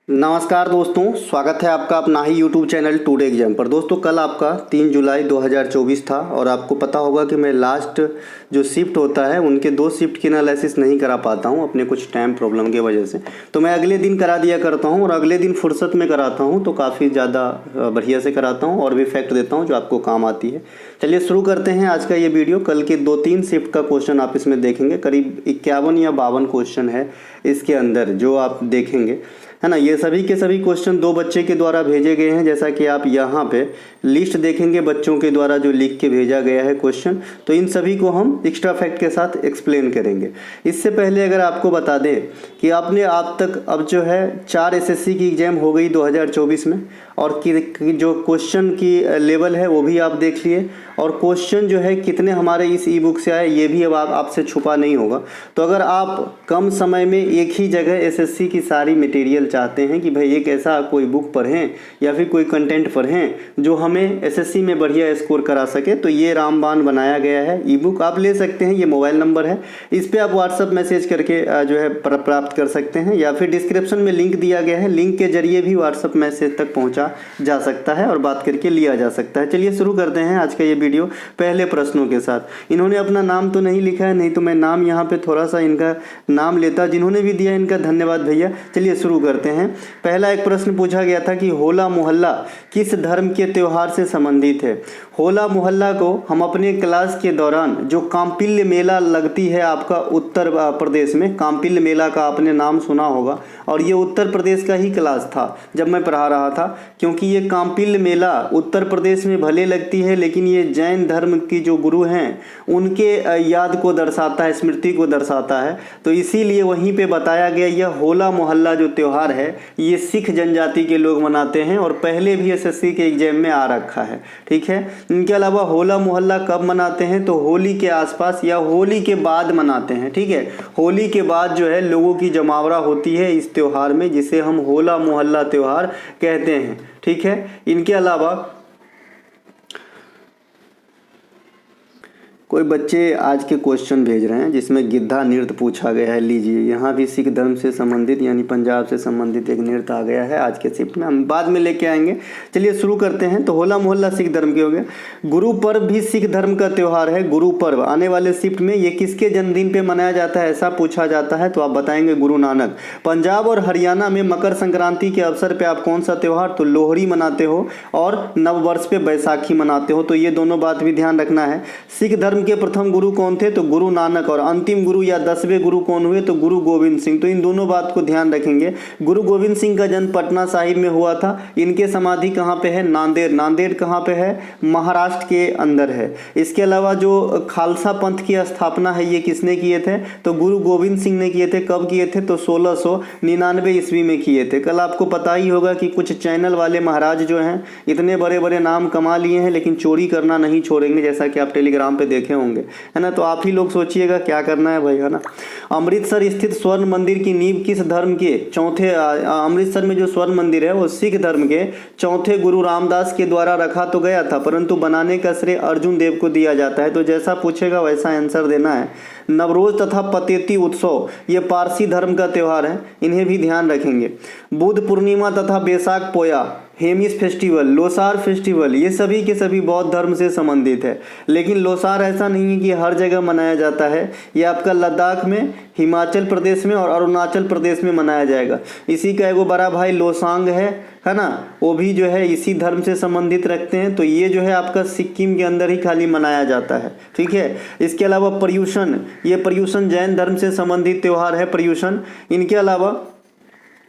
नमस्कार दोस्तों, स्वागत है आपका अपना ही YouTube चैनल टुडे एग्जाम पर। दोस्तों कल आपका 3 जुलाई 2024 था और आपको पता होगा कि मैं लास्ट जो शिफ्ट होता है उनके 2 शिफ्ट की एनालिसिस नहीं करा पाता हूं अपने कुछ टाइम प्रॉब्लम की वजह से। तो मैं अगले दिन करा दिया करता हूं और अगले दिन फुर्सत में कराता हूं तो काफ़ी ज़्यादा बढ़िया से कराता हूं और भी फैक्ट देता हूं जो आपको काम आती है। चलिए शुरू करते हैं आज का ये वीडियो। कल के 2-3 शिफ्ट का क्वेश्चन आप इसमें देखेंगे, करीब 51 या 52 क्वेश्चन है इसके अंदर जो आप देखेंगे, है ना। ये सभी के सभी क्वेश्चन 2 बच्चे के द्वारा भेजे गए हैं, जैसा कि आप यहाँ पे लिस्ट देखेंगे बच्चों के द्वारा जो लिख के भेजा गया है क्वेश्चन। तो इन सभी को हम एक्स्ट्रा फैक्ट के साथ एक्सप्लेन करेंगे। इससे पहले अगर आपको बता दें कि आपने आप तक अब जो है 4 एसएससी की एग्जाम हो गई 2024 में, और जो क्वेश्चन की लेवल है वो भी आप देख लिए, और क्वेश्चन जो है कितने हमारे इस ई बुक से आए ये भी अब आपसे छुपा नहीं होगा। तो अगर आप कम समय में एक ही जगह एसएससी की सारी मटेरियल चाहते हैं कि भाई एक ऐसा कोई बुक पढ़ें या फिर कोई कंटेंट पढ़ें जो हमें एसएससी में बढ़िया स्कोर करा सके, तो ये रामबाण बनाया गया है ई बुक। आप ले सकते हैं, ये मोबाइल नंबर है, इस पर आप व्हाट्सअप मैसेज करके जो है प्राप्त कर सकते हैं, या फिर डिस्क्रिप्शन में लिंक दिया गया है, लिंक के जरिए भी व्हाट्सअप मैसेज तक पहुँचा जा सकता है और बात करके लिया जा सकता है। चलिए शुरू करते हैं आज का ये वीडियो पहले प्रश्नों के साथ। इन्होंने अपना नाम तो नहीं लिखा है, नहीं तो मैं नाम यहाँ पे थोड़ा सा इनका नाम लेता। जिन्होंने भी दिया इनका धन्यवाद भैया। चलिए शुरू करते हैं। पहला एक प्रश्न पूछा गया था कि होला मोहल्ला किस धर्म के त्योहार से संबंधित है। होला मोहल्ला को हम अपने क्लास के दौरान जो कांपिल्य मेला लगती है आपका उत्तर प्रदेश में, कांपिल्य मेला का आपने नाम सुना होगा, और ये उत्तर प्रदेश का ही क्लास था जब मैं पढ़ा रहा था, क्योंकि ये कांपिल्य मेला उत्तर प्रदेश में भले लगती है लेकिन ये जैन धर्म की जो गुरु हैं उनके याद को दर्शाता है, स्मृति को दर्शाता है। तो इसीलिए वहीं पे बताया गया यह होला मोहल्ला जो त्यौहार है ये सिख जनजाति के लोग मनाते हैं और पहले भी एसएससी के एग्जाम में आ रखा है, ठीक है। इनके अलावा होला मोहल्ला कब मनाते हैं तो होली के आसपास या होली के बाद मनाते हैं, ठीक है। होली के बाद जो है लोगों की जमावड़ा होती है इस त्योहार में, जिसे हम होला मोहल्ला त्योहार कहते हैं, ठीक है। इनके अलावा कोई बच्चे आज के क्वेश्चन भेज रहे हैं जिसमें गिद्धा नृत्य पूछा गया है। लीजिए, यहाँ भी सिख धर्म से संबंधित यानी पंजाब से संबंधित एक नृत्य आ गया है आज के शिफ्ट में, हम बाद में लेके आएंगे। चलिए शुरू करते हैं। तो होला मोहल्ला सिख धर्म के हो गया। गुरु पर्व भी सिख धर्म का त्यौहार है। गुरु पर्व आने वाले शिफ्ट में ये किसके जन्मदिन पे मनाया जाता है ऐसा पूछा जाता है, तो आप बताएंगे गुरु नानक। पंजाब और हरियाणा में मकर संक्रांति के अवसर पर आप कौन सा त्यौहार, तो लोहड़ी मनाते हो, और नववर्ष पे बैसाखी मनाते हो। तो ये दोनों बात भी ध्यान रखना है। सिख धर्म के प्रथम गुरु कौन थे, तो गुरु नानक, और अंतिम गुरु या 10वें गुरु कौन हुए, तो गुरु गोविंद सिंह। तो इन दोनों बात को ध्यान रखेंगे। गुरु गोविंद सिंह का जन्म पटना साहिब में हुआ था। इनके समाधि कहाँ पे है, नांदेड़। नांदेड़ कहाँ पे है, महाराष्ट्र के अंदर है। इसके अलावा जो खालसा पंथ की स्थापना है ये किसने किए थे, तो गुरु गोविंद सिंह ने किए थे। कब किए थे, तो 1699 ईस्वी में किए थे। कल आपको पता ही होगा कि कुछ चैनल वाले महाराज जो हैं इतने बड़े बड़े नाम कमा लिए हैं लेकिन चोरी करना नहीं छोड़ेंगे, जैसा कि आप टेलीग्राम पे देखे होंगे, है ना। तो आप ही लोग सोचिएगा क्या करना है भाई, है ना। अमृतसर स्थित स्वर्ण मंदिर की नींव किस धर्म के चौथे, अमृतसर में जो स्वर्ण मंदिर है वो सिख धर्म के चौथे गुरु रामदास के द्वारा रखा तो गया था, परंतु बनाने का श्रेय अर्जुन देव को दिया जाता है। तो जैसा पूछेगा वैसा आंसर देना है। नवरोज तथा पतेती उत्सव ये पारसी धर्म का त्यौहार है, इन्हें भी ध्यान रखेंगे। बुद्ध पूर्णिमा तथा बैसाख पोया, हेमिस फेस्टिवल, लोसार फेस्टिवल, ये सभी के सभी बौद्ध धर्म से संबंधित है। लेकिन लोसार ऐसा नहीं है कि हर जगह मनाया जाता है, ये आपका लद्दाख में, हिमाचल प्रदेश में और अरुणाचल प्रदेश में मनाया जाएगा। इसी का एगो बड़ा भाई लोसांग है ना, वो भी जो है इसी धर्म से संबंधित रखते हैं। तो ये जो है आपका सिक्किम के अंदर ही खाली मनाया जाता है, ठीक है। इसके अलावा पर्यूषण, ये पर्यूषण जैन धर्म से संबंधित त्यौहार है पर्यूषण। इनके अलावा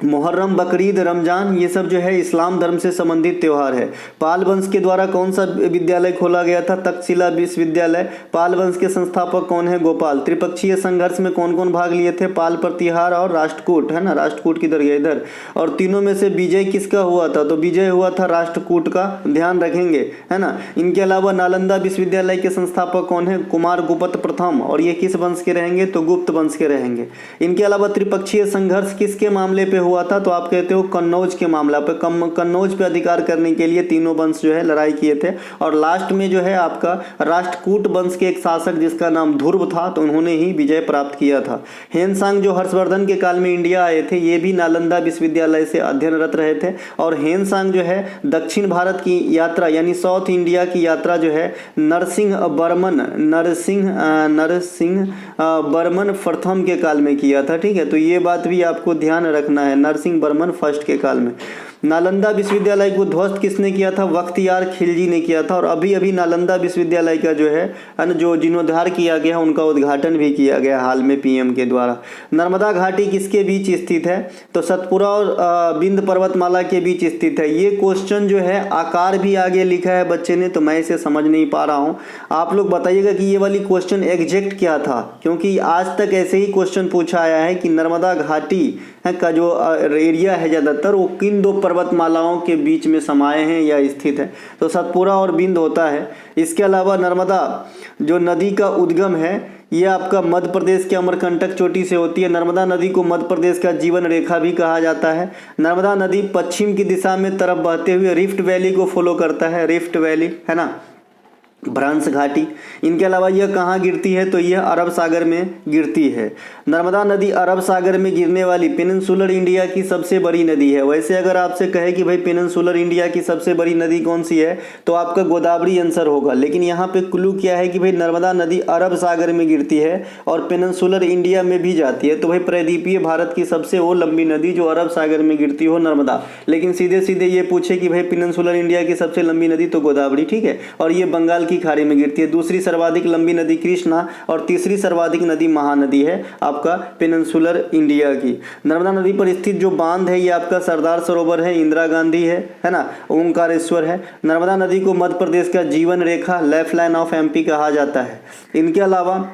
मुहर्रम, बकरीद, रमजान ये सब जो है इस्लाम धर्म से संबंधित त्यौहार है। पाल वंश के द्वारा कौन सा विद्यालय खोला गया था, तक्षशिला विश्वविद्यालय। पाल वंश के संस्थापक कौन है, गोपाल। त्रिपक्षीय संघर्ष में कौन कौन भाग लिए थे, पाल प्रतिहार और राष्ट्रकूट, है ना, राष्ट्रकूट की दरिया इधर। और तीनों में से विजय किसका हुआ था, तो विजय हुआ था राष्ट्रकूट का, ध्यान रखेंगे, है ना। इनके अलावा नालंदा विश्वविद्यालय के संस्थापक कौन है, कुमार गुप्त प्रथम, और ये किस वंश के रहेंगे, तो गुप्त वंश के रहेंगे। इनके अलावा त्रिपक्षीय संघर्ष किसके मामले पे हुआ था, तो आप कहते हो कन्नौज के मामला पे, कन्नौज पे अधिकार करने के लिए तीनों वंश जो है लड़ाई किए थे। और लास्ट में जो है आपका राष्ट्रकूट वंश के एक शासक जिसका नाम ध्रुव था, तो उन्होंने ही विजय प्राप्त किया था। हेनसांग जो हर्षवर्धन के काल में इंडिया आए थे, ये भी नालंदा विश्वविद्यालय से अध्ययनरत रहे थे। और हेनसांग जो है दक्षिण भारत की यात्रा यानी साउथ इंडिया की यात्रा जो है नरसिंह बर्मन प्रथम के काल में किया था। ठीक है, तो ये बात भी आपको ध्यान रखना है, नरसिंह बर्मन फर्स्ट के काल में। नालंदा विश्वविद्यालय को ध्वस्त किसने किया था? बख्तियार खिलजी ने किया था। और अभी अभी नालंदा विश्वविद्यालय का जो है जो जीर्णोद्धार किया गया, उनका उद्घाटन भी किया गया हाल में पीएम के द्वारा। नर्मदा घाटी किसके बीच स्थित है? तो सतपुरा और बिंद पर्वतमाला के बीच स्थित है। ये क्वेश्चन जो है आकार भी आगे लिखा है बच्चे ने, तो मैं इसे समझ नहीं पा रहा हूँ। आप लोग बताइएगा कि ये वाली क्वेश्चन एग्जैक्ट क्या था, क्योंकि आज तक ऐसे ही क्वेश्चन पूछा आया है कि नर्मदा घाटी का जो एरिया है ज़्यादातर वो किन दो पर्वतमालाओं के बीच में समाये हैं या स्थित है? तो सतपुरा और बिंद होता है। इसके अलावा नर्मदा जो नदी का उद्गम है ये आपका मध्य प्रदेश के अमरकंटक चोटी से होती है। नर्मदा नदी को मध्य प्रदेश का जीवन रेखा भी कहा जाता है। नर्मदा नदी पश्चिम की दिशा में तरफ बहते हुए रिफ्ट वैली को फॉलो करता है, रिफ्ट वैली है ना, भ्रंश घाटी। इनके अलावा यह कहाँ गिरती है? तो यह अरब सागर में गिरती है। नर्मदा नदी अरब सागर में गिरने वाली पेनिनसुलर इंडिया की सबसे बड़ी नदी है। वैसे अगर आपसे कहे कि भाई पेनिनसुलर इंडिया की सबसे बड़ी नदी कौन सी है, तो आपका गोदावरी आंसर होगा। लेकिन यहाँ पे क्लू क्या है कि भाई नर्मदा नदी अरब सागर में गिरती है और पेनिनसुलर इंडिया में भी जाती है। तो भाई प्रायद्वीपीय भारत की सबसे वो लंबी नदी जो अरब सागर में गिरती हो, नर्मदा। लेकिन सीधे सीधे ये पूछे कि भाई पेनिनसुलर इंडिया की सबसे लंबी नदी, तो गोदावरी। ठीक है, और ये बंगाल की खाड़ी में गिरती है। दूसरी सर्वाधिक लंबी नदी कृष्णा और तीसरी सर्वाधिक नदी महानदी है आपका पेनिनसुलर इंडिया की। नर्मदा नदी पर स्थित जो बांध है ये आपका सरदार सरोवर है, इंदिरा गांधी है ना, ओंकारेश्वर है। नर्मदा नदी को मध्य प्रदेश का जीवन रेखा, लाइफ लाइन ऑफ एमपी कहा जाता है। इनके अलावा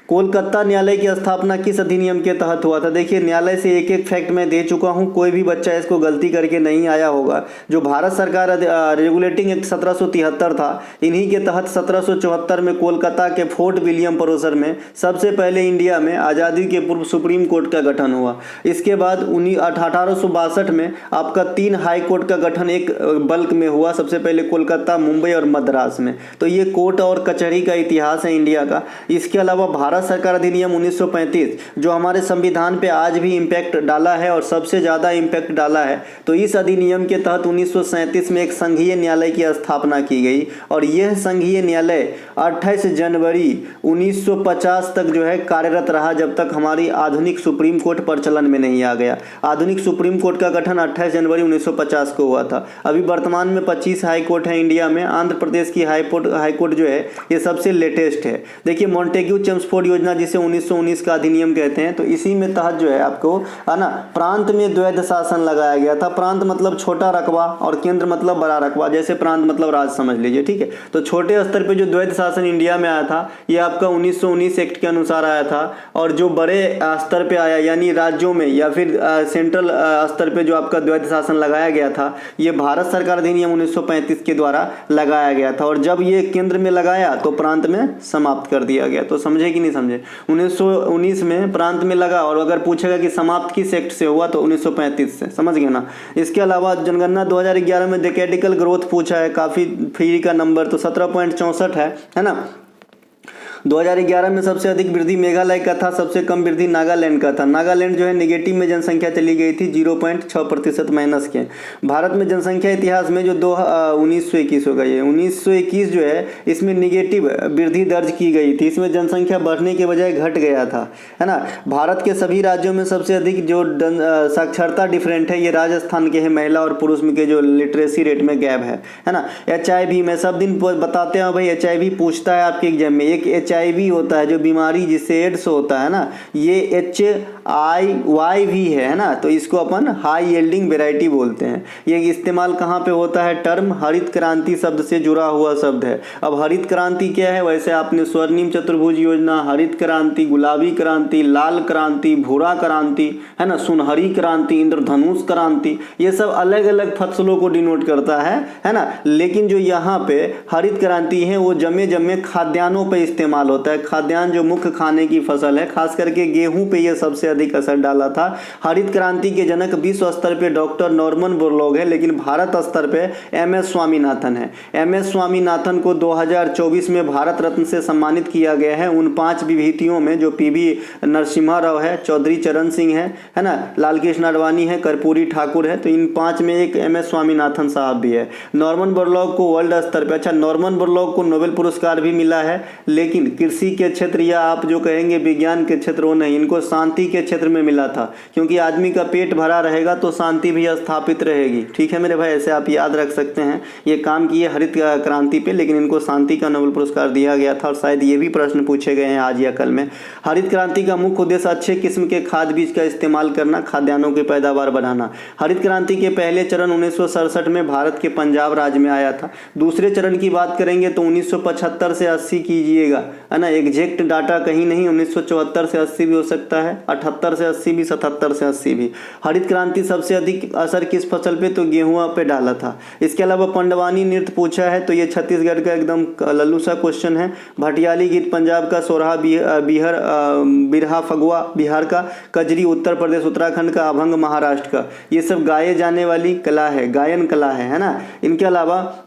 कोलकाता न्यायालय की स्थापना किस अधिनियम के तहत हुआ था? देखिए न्यायालय से एक एक फैक्ट मैं दे चुका हूं, कोई भी बच्चा इसको गलती करके नहीं आया होगा। जो भारत सरकार रेगुलेटिंग एक्ट 1773 था, इन्हीं के तहत 1774 में कोलकाता के फोर्ट विलियम परिसर में सबसे पहले इंडिया में आज़ादी के पूर्व सुप्रीम कोर्ट का गठन हुआ। इसके बाद 1862 में आपका 3 हाई कोर्ट का गठन एक बल्क में हुआ, सबसे पहले कोलकाता, मुंबई और मद्रास में। तो ये कोर्ट और कचहरी का इतिहास है इंडिया का। इसके अलावा भारत सरकार अधिनियम 1935 जो हमारे संविधान पे आज भी इम्पैक्ट डाला है और सबसे ज़्यादा इम्पैक्ट डाला है, तो इस अधिनियम के तहत 1937 में एक संघीय न्यायालय की स्थापना की गई। और यह संघीय न्यायालय 28 जनवरी 1950 तक जो है कार्यरत रहा, जब तक हमारी आधुनिक सुप्रीम कोर्ट प्रचलन में नहीं आ गया। आधुनिक सुप्रीम कोर्ट का गठन 28 जनवरी 1950 को हुआ था। अभी वर्तमान में 25 हाई कोर्ट है इंडिया में। आंध्र प्रदेश की हाई कोर्ट जो है ये सबसे लेटेस्ट है। देखिए मॉन्टेग्यू चेम्सफोर्ड योजना जिसे 1919 का अधिनियम कहते हैं, तो इसी में तहत जो है आपको है ना प्रांत में द्वैध शासन लगाया गया था। प्रांत मतलब छोटा रकबा और केंद्र मतलब बड़ा रकबा, जैसे प्रांत मतलब राज्य समझ लीजिए। ठीक है, तो छोटे स्तर पे जो द्वैध शासन इंडिया में आया था ये आपका 1919 एक्ट के अनुसार आया था। और जो बड़े स्तर पे आया यानी राज्यों में या फिर सेंट्रल स्तर पे जो आपका द्वैध शासन लगाया गया था, ये भारत सरकार अधिनियम 1935 के द्वारा लगाया गया था। और जब ये केंद्र में लगाया तो प्रांत में समाप्त कर दिया गया। तो समझे कि नहीं समझे? 1919 में प्रांत में लगा, और अगर पूछेगा कि समाप्त किस एक्ट से हुआ तो 1935 से। समझ गए ना? इसके अलावा जनगणना 2011 में डेकेडिकल ग्रोथ पूछा है, काफी फ्री का नंबर तो 17.64 है ना। 2011 में सबसे अधिक वृद्धि मेघालय का था, सबसे कम वृद्धि नागालैंड का था। नागालैंड जो है नेगेटिव में जनसंख्या चली गई थी, 0.6% माइनस के। भारत में जनसंख्या इतिहास में जो 1921 हो गई है, 1921 जो है इसमें नेगेटिव वृद्धि दर्ज की गई थी। इसमें जनसंख्या बढ़ने के बजाय घट गया था, है ना। भारत के सभी राज्यों में सबसे अधिक जो साक्षरता डिफरेंट है ये राजस्थान के है, महिला और पुरुष में के जो लिटरेसी रेट में गैप है ना। HIV में सब दिन बताते हैं भाई, HIV पूछता है आपके एग्जाम में। एक HIV होता है जो बीमारी जिससे एड्स होता है ना, ये HIV है ना, तो इसको अपन हाई यील्डिंग वेराइटी बोलते हैं। ये इस्तेमाल कहाँ पे होता है? टर्म हरित क्रांति शब्द से जुड़ा हुआ शब्द है। अब हरित क्रांति क्या है? वैसे आपने स्वर्णिम चतुर्भुज योजना, हरित क्रांति, गुलाबी क्रांति, लाल क्रांति, भूरा क्रांति, है ना, सुनहरी क्रांति, इंद्रधनुष क्रांति, ये सब अलग अलग फसलों को डिनोट करता है ना। लेकिन जो यहाँ पे हरित क्रांति है वो जमे खाद्यान्नों पे इस्तेमाल होता है। खाद्यान्न जो मुख्य खाने की फसल है, खास करके गेहूं पे ये सबसे अधिक असर डाला था। हरित क्रांति के जनक विश्व स्तर पे डॉक्टर नॉर्मन बोरलॉग है, लेकिन भारत स्तर पे एमएस स्वामीनाथन है। एमएस स्वामीनाथन को 2024 में भारत रत्न से सम्मानित किया गया है उन 5 विभूतियों में, जो पीवी नरसिम्हा राव है, चौधरी चरण सिंह है ना, लाल कृष्ण आडवाणी है, कर्पूरी ठाकुर है। तो इन 5 में एक एमएस स्वामीनाथन साहब भी है। नॉर्मन बोरलॉग को वर्ल्ड स्तर पे, अच्छा नॉर्मन बोरलॉग को नोबेल पुरस्कार भी मिला है, लेकिन कृषि के क्षेत्र या आप जो कहेंगे विज्ञान के क्षेत्र वो नहीं, इनको शांति के क्षेत्र में मिला था, क्योंकि आदमी का पेट भरा रहेगा तो शांति भी स्थापित रहेगी। ठीक है मेरे भाई, ऐसे आप याद रख सकते हैं। ये काम किए हरित क्रांति पे, लेकिन इनको शांति का नोबेल पुरस्कार दिया गया था और शायद ये भी प्रश्न पूछे गए हैं आज या कल में। हरित क्रांति का मुख्य उद्देश्य अच्छे किस्म के खाद बीज का इस्तेमाल करना, खाद्यान्नों की पैदावार बढ़ाना। हरित क्रांति के पहले चरण 1967 में भारत के पंजाब राज्य में आया था। दूसरे चरण की बात करेंगे तो 1975 से 80 कीजिएगा, है ना, एग्जैक्ट डाटा कहीं नहीं, 1974 से 80 भी हो सकता है, 78 से 80 भी, 77 से 80 भी। हरित क्रांति सबसे अधिक असर किस फसल पे, तो गेहूं पे डाला था। इसके अलावा पंडवानी नृत्य पूछा है, तो ये छत्तीसगढ़ का एकदम लल्लू सा क्वेश्चन है। भटियाली गीत पंजाब का, सोरहा बिरहा फगुआ बिहार का, कजरी उत्तर प्रदेश उत्तराखंड का, अभंग महाराष्ट्र का। ये सब गाए जाने वाली कला है, गायन कला है ना। इनके अलावा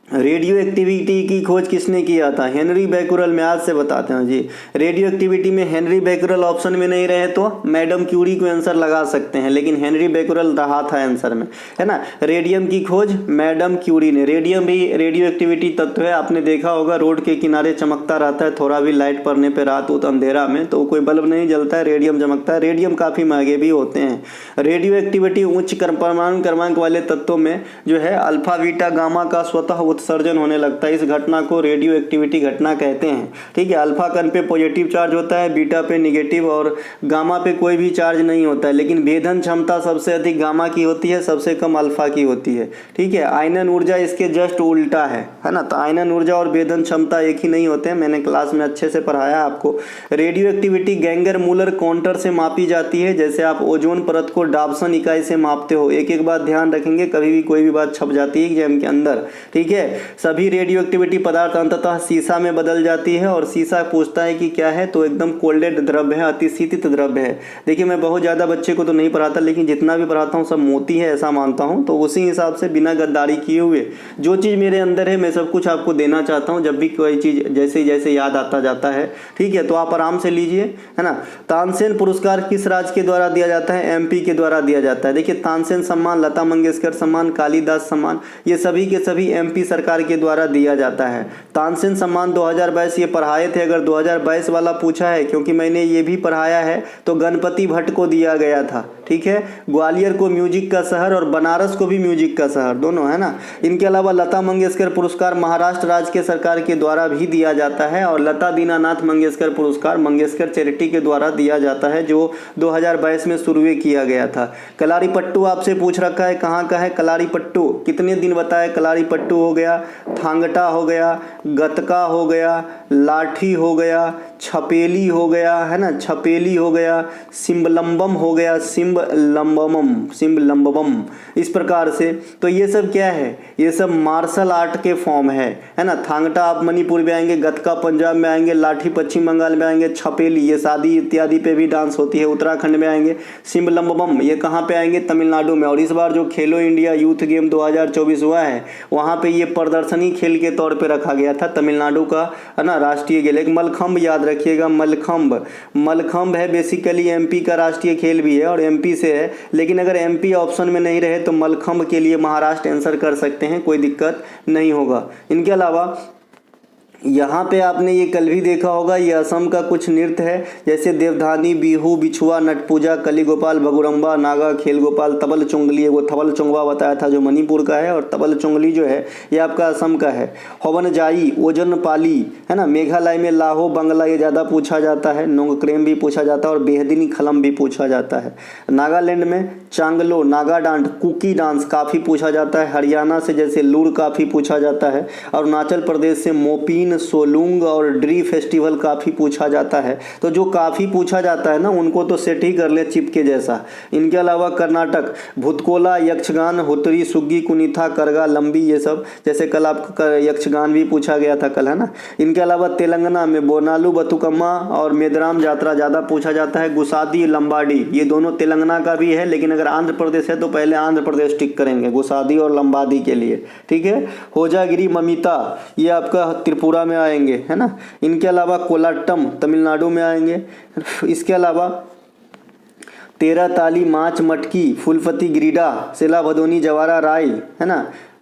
रेडियो एक्टिविटी की खोज किसने किया था, हेनरी बैकुरल। में आज से बताते हैं जी, रेडियो एक्टिविटी में हेनरी बैकुरल ऑप्शन में नहीं रहे तो मैडम क्यूरी को आंसर लगा सकते हैं, लेकिन हेनरी बैकुरल रहा था आंसर में, है ना। रेडियम की खोज मैडम क्यूरी ने। रेडियम भी रेडियो एक्टिविटी तत्व है, आपने देखा होगा रोड के किनारे चमकता रहता है, थोड़ा भी लाइट पड़ने पर रात उत अंधेरा में तो कोई बल्ब नहीं जलता है, रेडियम चमकता है। रेडियम काफ़ी महंगे भी होते हैं। रेडियो एक्टिविटी उच्च परमाणु क्रमांक वाले तत्वों में जो है अल्फा बीटा गामा का स्वतः उत्सर्जन होने लगता है। इस घटना को रेडियो एक्टिविटी घटना कहते हैं। ठीक है, अल्फा कण पे पॉजिटिव चार्ज होता है, बीटा पे नेगेटिव और गामा पे कोई भी चार्ज नहीं होता है, लेकिन भेदन क्षमता सबसे अधिक गामा की होती है, सबसे कम अल्फा की होती है। ठीक है, आयनन ऊर्जा इसके जस्ट उल्टा है ना। तो आयनन ऊर्जा और भेदन क्षमता एक ही नहीं होते हैं, मैंने क्लास में अच्छे से पढ़ाया आपको। रेडियो एक्टिविटी गैंगर मूलर काउंटर से मापी जाती है, जैसे आप ओजोन परत को डाबसन इकाई से मापते हो। एक एक बात ध्यान रखेंगे, कभी भी कोई भी बात छप जाती है एग्जाम के अंदर। ठीक है, सभी रेडियो एक्टिविटी पदार्थ अंततः सीसा में बदल जाती है और सीसा पूछता है कि क्या है, तो एकदम कोल्डेड द्रव्य है, अतिशीतित द्रव्य है। देखिए मैं बहुत ज़्यादा बच्चे को तो नहीं पढ़ाता, लेकिन जितना भी पढ़ाता हूँ सब मोती है ऐसा मानता हूँ, तो उसी हिसाब से बिना गद्दारी किए हुए जो चीज़ मेरे अंदर है मैं सब कुछ आपको देना चाहता हूँ। जब भी कोई चीज़ जैसे जैसे याद आता जाता है, ठीक है, तो आप आराम से लीजिए, है ना। तानसेन पुरस्कार किस राज्य के द्वारा दिया जाता है, एमपी के द्वारा दिया जाता है। देखिए तानसेन सम्मान, लता मंगेशकर सम्मान, कालिदास सम्मान, ये सभी के सभी एमपी सरकार के द्वारा दिया जाता है। तानसेन सम्मान 2022 ये पढ़ाए थे, अगर 2022 वाला पूछा है, क्योंकि मैंने ये भी पढ़ाया है, तो गणपति भट्ट को दिया गया था। ठीक है, ग्वालियर को म्यूजिक का शहर और बनारस को भी म्यूजिक का शहर, दोनों, है ना। इनके अलावा लता मंगेशकर पुरस्कार महाराष्ट्र राज्य के सरकार के द्वारा भी दिया जाता है और लता दीनानाथ मंगेशकर पुरस्कार मंगेशकर चैरिटी के द्वारा दिया जाता है, जो 2022 में शुरू किया गया था। कलारीपट्टू आपसे पूछ रखा है, कहाँ का है कलारीपट्टू, कितने दिन बताए। कलारीपट्टू हो गया, थांगटा हो गया, गतका हो गया, लाठी हो गया, छपेली हो गया, है ना, छपेली हो गया, सिम्बलम्बम हो गया, सिम्बलम्बम, इस प्रकार से। तो ये सब क्या है, ये सब मार्शल आर्ट के फॉर्म है ना। थांगटा आप मणिपुर में आएंगे, गतका पंजाब में आएंगे, लाठी पश्चिम बंगाल में आएंगे, छपेली ये शादी इत्यादि पे भी डांस होती है उत्तराखंड में आएंगे, सिम्बलम्बम ये कहाँ पे आएंगे, तमिलनाडु में। और इस बार जो खेलो इंडिया यूथ गेम 2024 हुआ है, वहाँ पे ये प्रदर्शनी खेल के तौर पे रखा गया था, तमिलनाडु का, है ना, राष्ट्रीय खेल। एक मलखम्ब याद रखिएगा, मलखम्ब है, बेसिकली एमपी का राष्ट्रीय खेल भी है और एमपी से है, लेकिन अगर एमपी ऑप्शन में नहीं रहे तो मलखम्ब के लिए महाराष्ट्र आंसर कर सकते हैं, कोई दिक्कत नहीं होगा। इनके अलावा यहाँ पे आपने ये कल भी देखा होगा, ये असम का कुछ नृत्य है, जैसे देवधानी, बिहू, बिछुआ, नटपूजा, कलीगोपाल, बगुरम्बा, नागा, खेल गोपाल, तबल चुंगली। वो थबल चुंगवा बताया था जो मणिपुर का है, और तबल चुंगली जो है ये आपका असम का है। हवन जाई, ओजन पाली, है ना। मेघालय में लाहो बंगला ये ज़्यादा पूछा जाता है, नोंगक्रेम भी पूछा जाता है और बेहदिनी खलम भी पूछा जाता है। नागालैंड में चांगलो, नागा डांस, कुकी डांस काफ़ी पूछा जाता है। हरियाणा से जैसे लूर काफ़ी पूछा जाता है। अरुणाचल प्रदेश से मोपिन हॉलोवीन, सोलुंग और ड्री फेस्टिवल काफ़ी पूछा जाता है। तो जो काफ़ी पूछा जाता है ना उनको तो सेट ही कर ले चिप के जैसा। इनके अलावा कर्नाटक भूतकोला, यक्षगान, हुतरी, सुग्गी, कुनीथा, करगा, लंबी, ये सब जैसे कल आपका यक्षगान भी पूछा गया था कल, है ना। इनके अलावा तेलंगाना में बोनालू, बतुकम्मा और मेदराम जात्रा ज़्यादा पूछा जाता है। गुसादी, लंबाडी, ये दोनों तेलंगाना का भी है, लेकिन अगर आंध्र प्रदेश है तो पहले आंध्र प्रदेश टिक करेंगे गुसादी और लंबादी के लिए, ठीक है। होजागिरी, ममिता, ये आपका त्रिपुरा में आएंगे, है ना। इनके अलावा कोलाट्टम तमिलनाडु में आएंगे। इसके अलावा तेरह ताली, माच, मटकी, फूलपति, ग्रीडा, सेला भदोनी, जवारा, राई,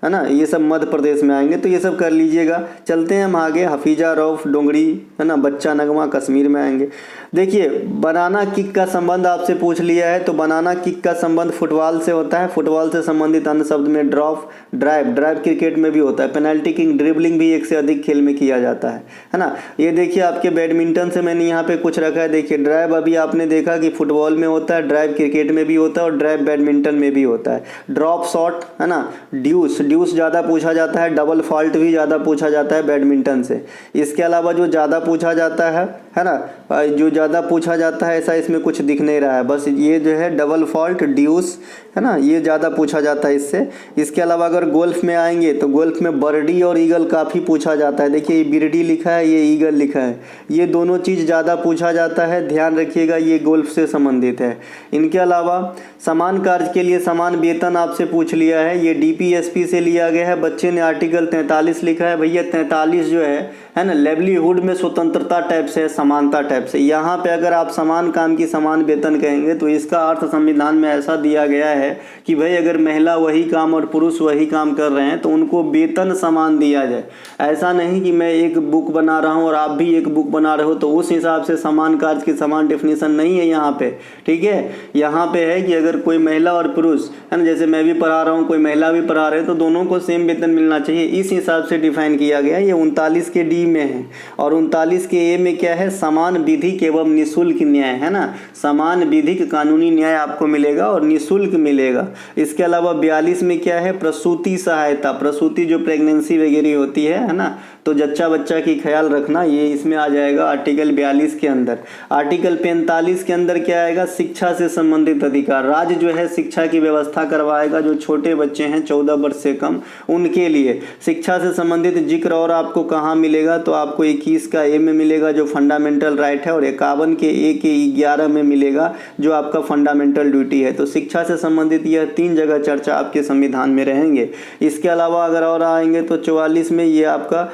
है ना, ये सब मध्य प्रदेश में आएंगे। तो ये सब कर लीजिएगा। चलते हैं हम आगे। हफीजा, रौफ, डोंगरी, है ना, बच्चा नगमा कश्मीर में आएंगे। देखिए बनाना किक का संबंध आपसे पूछ लिया है, तो बनाना किक का संबंध फुटबॉल से होता है। फुटबॉल से संबंधित अन्य शब्द में ड्रॉप, ड्राइव, ड्राइव क्रिकेट में भी होता है। पेनल्टी किक, ड्रिबलिंग भी एक से अधिक खेल में किया जाता है ना। ये देखिए आपके बैडमिंटन से मैंने यहाँ पे कुछ रखा है। देखिए ड्राइव अभी आपने देखा कि फुटबॉल में होता है, ड्राइव क्रिकेट में भी होता है और ड्राइव बैडमिंटन में भी होता है। ड्रॉप शॉट, है ना, ड्यूस, ड्यूस ज़्यादा पूछा जाता है। डबल फॉल्ट भी ज़्यादा पूछा जाता है बैडमिंटन से। इसके अलावा जो ज़्यादा पूछा जाता है ना, जो ज़्यादा पूछा जाता है ऐसा इसमें कुछ दिख नहीं रहा है, बस ये जो है डबल फॉल्ट, ड्यूस, है ना, ये ज़्यादा पूछा जाता है इससे। इसके अलावा अगर गोल्फ में आएंगे तो गोल्फ में बर्डी और ईगल काफ़ी पूछा जाता है। देखिए ये बिरडी लिखा है, ये ईगल लिखा है, ये दोनों चीज़ ज़्यादा पूछा जाता है, ध्यान रखिएगा, ये गोल्फ से संबंधित है। इनके अलावा समान कार्य के लिए समान वेतन आपसे पूछ लिया है, ये DPSP से लिया गया है। बच्चे ने आर्टिकल 43 लिखा है। भैया 43 जो है ना, लेवलीहुड में स्वतंत्रता टाइप से, समानता टाइप से। यहाँ पे अगर आप समान काम की समान वेतन कहेंगे तो इसका अर्थ संविधान में ऐसा दिया गया है कि भाई अगर महिला वही काम और पुरुष वही काम कर रहे हैं तो उनको वेतन समान दिया जाए। ऐसा नहीं कि मैं एक बुक बना रहा हूँ और आप भी एक बुक बना रहे हो तो उस हिसाब से समान कार्य की समान डेफिनेशन नहीं है यहाँ पे, ठीक है। यहाँ पे है कि अगर कोई महिला और पुरुष, है ना, जैसे मैं भी पढ़ा रहा हूँ, कोई महिला भी पढ़ा रहे हैं, तो दोनों को सेम वेतन मिलना चाहिए, इस हिसाब से डिफाइन किया गया है। ये 39 के डी में है और 39 के ए में क्या है, समान विधिक एवं निःशुल्क न्याय, है ना। समान विधिक कानूनी न्याय आपको मिलेगा और निःशुल्क मिलेगा। इसके अलावा 42 में क्या है, प्रसूति सहायता, प्रसूति जो प्रेगनेंसी वगैरह होती है ना, तो जच्चा बच्चा की ख्याल रखना, ये इसमें आ जाएगा आर्टिकल 42 के अंदर। आर्टिकल 45 के अंदर क्या आएगा, शिक्षा से संबंधित अधिकार। राज्य जो है शिक्षा की व्यवस्था करवाएगा, जो छोटे बच्चे हैं 14 वर्ष से कम उनके लिए शिक्षा से संबंधित जिक्र और आपको कहाँ मिलेगा, तो आपको 21 का ए में मिलेगा जो फंडामेंटल राइट है, और 51 के ए के 11 में मिलेगा जो आपका फंडामेंटल ड्यूटी है। तो शिक्षा से संबंधित यह 3 जगह चर्चा आपके संविधान में रहेंगे। इसके अलावा अगर और आएंगे तो 44 में ये आपका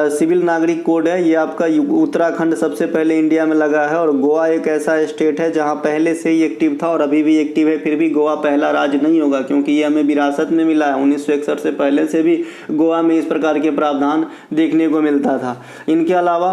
सिविल नागरिक कोड है। ये आपका उत्तराखंड सबसे पहले इंडिया में लगा है और गोवा एक ऐसा स्टेट है जहां पहले से ही एक्टिव था और अभी भी एक्टिव है। फिर भी गोवा पहला राज्य नहीं होगा क्योंकि ये हमें विरासत में मिला है। 1961 से पहले से भी गोवा में इस प्रकार के प्रावधान देखने को मिलता था। इनके अलावा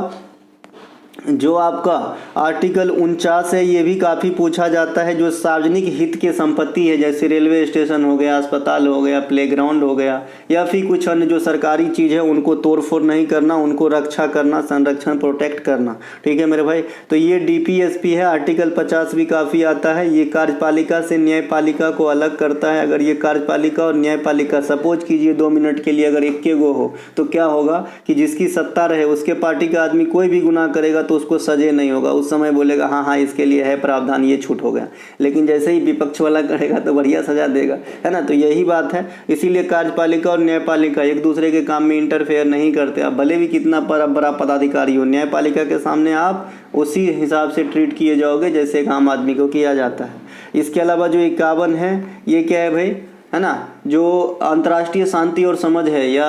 जो आपका आर्टिकल 49 है, ये भी काफ़ी पूछा जाता है, जो सार्वजनिक हित के संपत्ति है, जैसे रेलवे स्टेशन हो गया, अस्पताल हो गया, प्लेग्राउंड हो गया, या फिर कुछ अन्य जो सरकारी चीज़ है उनको तोड़फोड़ नहीं करना, उनको रक्षा करना, संरक्षण, प्रोटेक्ट करना, ठीक है मेरे भाई। तो ये DPSP है। आर्टिकल 50 भी काफ़ी आता है, ये कार्यपालिका से न्यायपालिका को अलग करता है। अगर ये कार्यपालिका और न्यायपालिका सपोज कीजिए 2 मिनट के लिए अगर एक गो हो तो क्या होगा कि जिसकी सत्ता रहे उसके पार्टी का आदमी कोई भी गुनाह करेगा तो उसको सजे नहीं होगा, उस समय बोलेगा हाँ हाँ इसके लिए है प्रावधान, ये छूट हो गया। लेकिन जैसे ही विपक्ष वाला करेगा तो बढ़िया सजा देगा, है ना। तो यही बात है, इसीलिए कार्यपालिका और न्यायपालिका एक दूसरे के काम में इंटरफेयर नहीं करते। आप भले भी कितना बड़ा पदाधिकारी हो, न्यायपालिका के सामने आप उसी हिसाब से ट्रीट किए जाओगे जैसे एक आम आदमी को किया जाता है। इसके अलावा जो 51 है, ये क्या है भाई, है ना, जो अंतर्राष्ट्रीय शांति और समझ है या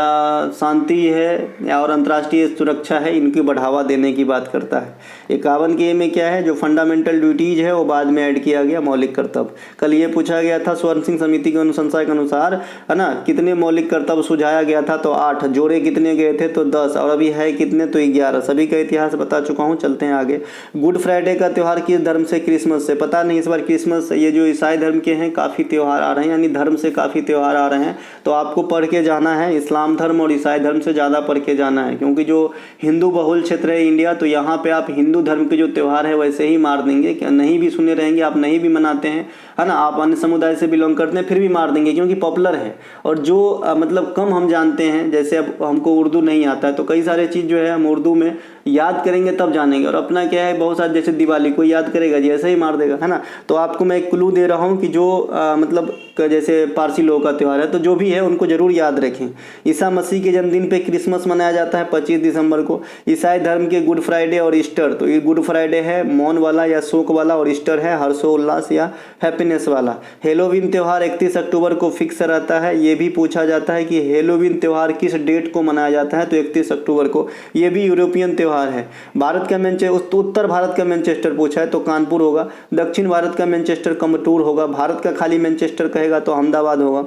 शांति है और अंतर्राष्ट्रीय सुरक्षा है, इनकी बढ़ावा देने की बात करता है। 51 के में क्या है, जो फंडामेंटल ड्यूटीज है वो बाद में ऐड किया गया, मौलिक कर्तव्य। कल ये पूछा गया था स्वर्ण सिंह समिति की अनुशंसा के अनुसार, है ना, कितने मौलिक कर्तव्य सुझाया गया था, तो 8, जोड़े कितने गए थे तो 10, और अभी है कितने तो 11। सभी का इतिहास बता चुका हूँ, चलते हैं आगे। गुड फ्राइडे का त्यौहार किस धर्म से, क्रिसमस से। पता नहीं इस बार क्रिसमस, ये जो ईसाई धर्म के हैं काफ़ी त्यौहार आ रहे हैं, यानी धर्म से काफ़ी त्यौहार आ रहे हैं, तो आपको पढ़ के जाना है। इस्लाम धर्म और ईसाई धर्म से ज़्यादा पढ़ के जाना है, क्योंकि जो हिंदू बहुल क्षेत्र है इंडिया, तो यहाँ पे आप हिंदू धर्म के जो त्यौहार है वैसे ही मार देंगे, क्या नहीं भी सुने रहेंगे, आप नहीं भी मनाते हैं, है ना, आप अन्य समुदाय से बिलोंग करते हैं, फिर भी मार देंगे क्योंकि पॉपुलर है। और जो मतलब कम हम जानते हैं, जैसे अब हमको उर्दू नहीं आता है, तो कई सारे चीज़ जो है हम उर्दू में याद करेंगे तब जानेंगे। और अपना क्या है, बहुत सारे जैसे दिवाली कोई याद करेगा जी, ऐसे ही मार देगा, है ना। तो आपको मैं एक क्लू दे रहा हूँ कि जो मतलब जैसे पारसी लोगों का त्यौहार है, तो जो भी है उनको ज़रूर याद रखें। ईसा मसीह के जन्मदिन पे क्रिसमस मनाया जाता है 25 दिसंबर को। ईसाई धर्म के गुड फ्राइडे और ईस्टर, तो ये गुड फ्राइडे है मौन वाला या शोक वाला, और ईस्टर है हर्षोल्लास या हैप्पीनेस वाला। हेलोवीन त्यौहार 31 अक्टूबर को फिक्स रहता है। ये भी पूछा जाता है कि हेलोवीन त्यौहार किस डेट को मनाया जाता है, तो 31 अक्टूबर को। ये भी यूरोपियन त्यौहार है। भारत का उत्तर भारत का मैनचेस्टर पूछा है तो कानपुर होगा। दक्षिण भारत का मैनचेस्टर कमटूर होगा। भारत का खाली मैनचेस्टर कहेगा तो अहमदाबाद होगा।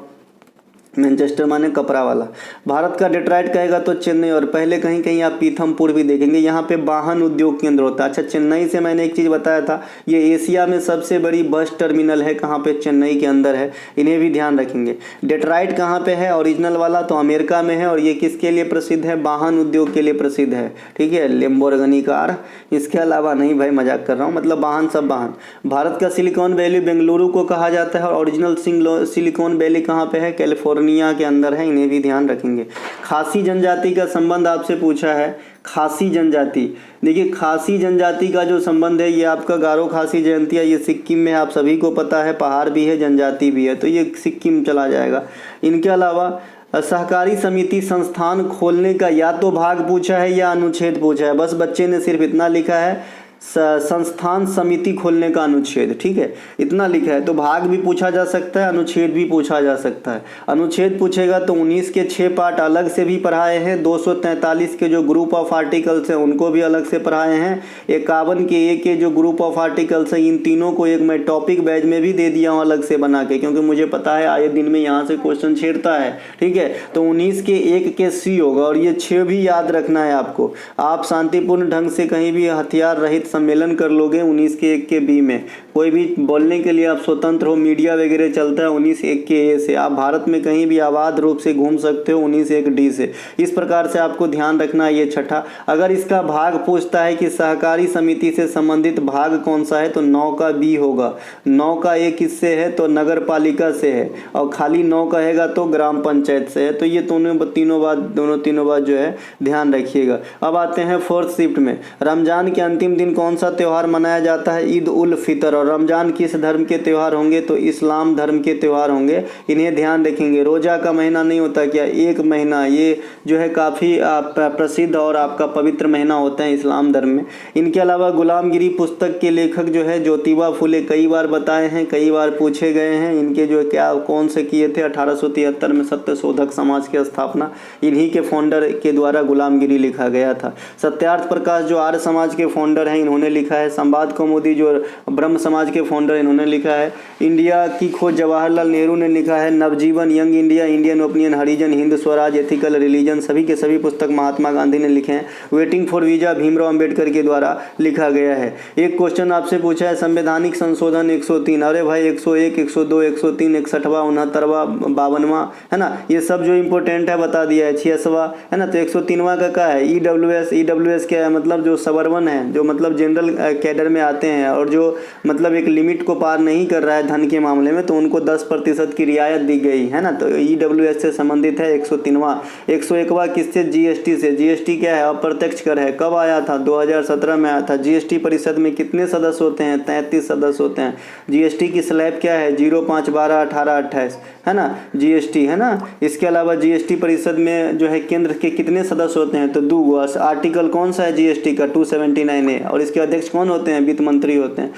मैनचेस्टर माने कपड़ा वाला। भारत का डेट्रॉइट कहेगा तो चेन्नई, और पहले कहीं कहीं आप पीथमपुर भी देखेंगे, यहाँ पे वाहन उद्योग केंद्र होता है। अच्छा, चेन्नई से मैंने एक चीज़ बताया था, ये एशिया में सबसे बड़ी बस टर्मिनल है, कहाँ पे, चेन्नई के अंदर है, इन्हें भी ध्यान रखेंगे। डेट्रॉइट कहाँ पे है ओरिजिनल वाला, तो अमेरिका में है, और ये किसके लिए प्रसिद्ध है, वाहन उद्योग के लिए प्रसिद्ध है, ठीक है, लैम्बोर्गिनी कार। इसके अलावा नहीं भाई, मजाक कर रहा हूँ, मतलब वाहन सब वाहन। भारत का सिलिकॉन वैली बेंगलुरु को कहा जाता है, और ओरिजिनल सिलिकॉन वैली कहाँ पे है, कैलिफोर्निया के अंदर है, इन्हें भी ध्यान रखेंगे। खासी जनजाति का संबंध आपसे पूछा है। खासी जनजाति, देखिए खासी जनजाति का जो संबंध है, ये आपका गारो खासी जयंतिया, ये सिक्किम में आप सभी को पता है, पहाड़ भी है, जनजाति भी है, तो ये सिक्किम चला जाएगा। इनके अलावा सहकारी समिति संस्थान खोलने का या तो भाग पूछा है या अनुच्छेद पूछा है, बस बच्चे ने सिर्फ इतना लिखा है, संस्थान समिति खोलने का अनुच्छेद, ठीक है, इतना लिखा है। तो भाग भी पूछा जा सकता है, अनुच्छेद भी पूछा जा सकता है। अनुच्छेद पूछेगा तो 19 के 6 पार्ट अलग से भी पढ़ाए हैं, 243 के जो ग्रुप ऑफ आर्टिकल्स हैं उनको भी अलग से पढ़ाए हैं, 51 के ए के जो ग्रुप ऑफ आर्टिकल्स हैं, इन तीनों को एक मैं टॉपिक बैच में भी दे दिया हूँ अलग से बना के, क्योंकि मुझे पता है आए दिन में यहाँ से क्वेश्चन छेड़ता है, ठीक है। तो 19 के 1 के सी होगा, और ये 6 भी याद रखना है आपको। आप शांतिपूर्ण ढंग से कहीं भी हथियार रहित सम्मेलन कर लोगे 19 के 1 के बी में, कोई भी बोलने के लिए आप स्वतंत्र हो, मीडिया वगैरह चलता है 19 1 के ए से, आप भारत में कहीं भी आबाद रूप से घूम सकते हो 19 1 डी से। इस प्रकार से आपको ध्यान रखना है। ये छठा, अगर इसका भाग पूछता है कि सहकारी समिति से संबंधित भाग कौन सा है, तो 9 का बी होगा। 9 का ए किससे है, तो नगर पालिका से है, और खाली 9 कहेगा तो ग्राम पंचायत से है। तो ये तीनों बात जो है ध्यान रखिएगा। अब आते हैं फोर्थ शिफ्ट में। रमजान के अंतिम दिन कौन सा त्यौहार मनाया जाता है, ईद उल फितर। और रमजान किस धर्म के त्यौहार होंगे, तो इस्लाम धर्म के त्यौहार होंगे, इन्हें ध्यान रखेंगे। रोजा का महीना नहीं होता क्या, एक महीना, ये जो है काफ़ी प्रसिद्ध और आपका पवित्र महीना होता है इस्लाम धर्म में। इनके अलावा गुलामगिरी पुस्तक के लेखक जो है ज्योतिबा फुले, कई बार बताए हैं, कई बार पूछे गए हैं। इनके जो क्या कौन से किए थे, 1873 में सत्यशोधक समाज की स्थापना, इन्हीं के फाउंडर के द्वारा गुलामगिरी लिखा गया था। सत्यार्थ प्रकाश जो आर्य समाज के फाउंडर हैं, इन्होंने लिखा है। संवाद कौमुदी जो ब्रह्म समाज के फाउंडर, इन्होंने लिखा है। इंडिया की खोज जवाहरलाल नेहरू ने लिखा है। नवजीवन, यंग इंडिया, इंडियन ओपिनियन, हरिजन, हिंद स्वराज, एथिकल रिलीजन, सभी के सभी पुस्तक महात्मा गांधी ने लिखे हैं। Waiting for visa Bhimrao Ambedkar के द्वारा लिखा गया है। एक क्वेश्चन आपसे पूछा है, संवैधानिक संशोधन 103, अरे भाई 101, 102, 103, 61वां, 69वां, 52वां, है ना, ये सब जो इंपॉर्टेंट है बता दिया है। 86वां, है ना, तो 103वां का क्या है, ईडब्ल्यूएस क्या है, मतलब जो सबर्बन है, जो मतलब जनरल कैडर में आते हैं और जो मतलब एक लिमिट को पार नहीं कर रहा है धन के मामले में, तो उनको 10% की रियायत दी गई है ना, तो ईडब्ल्यूएस से संबंधित है 103वां। 101वां किससे, जीएसटी से। जीएसटी क्या है, अप्रत्यक्ष कर है। कब आया था, 2017 में आया था। जीएसटी परिषद में कितने सदस्य होते हैं, 33 सदस्य होते हैं। जीएसटी की स्लैब क्या है, 0, 5, 12, 18, 28, है ना, जीएसटी, है ना। इसके अलावा जीएसटी परिषद में जो है केंद्र के कितने सदस्य होते हैं, तो 2। आर्टिकल कौन सा है जीएसटी का, 279A, और इसके अध्यक्ष कौन होते हैं, वित्त मंत्री होते हैं।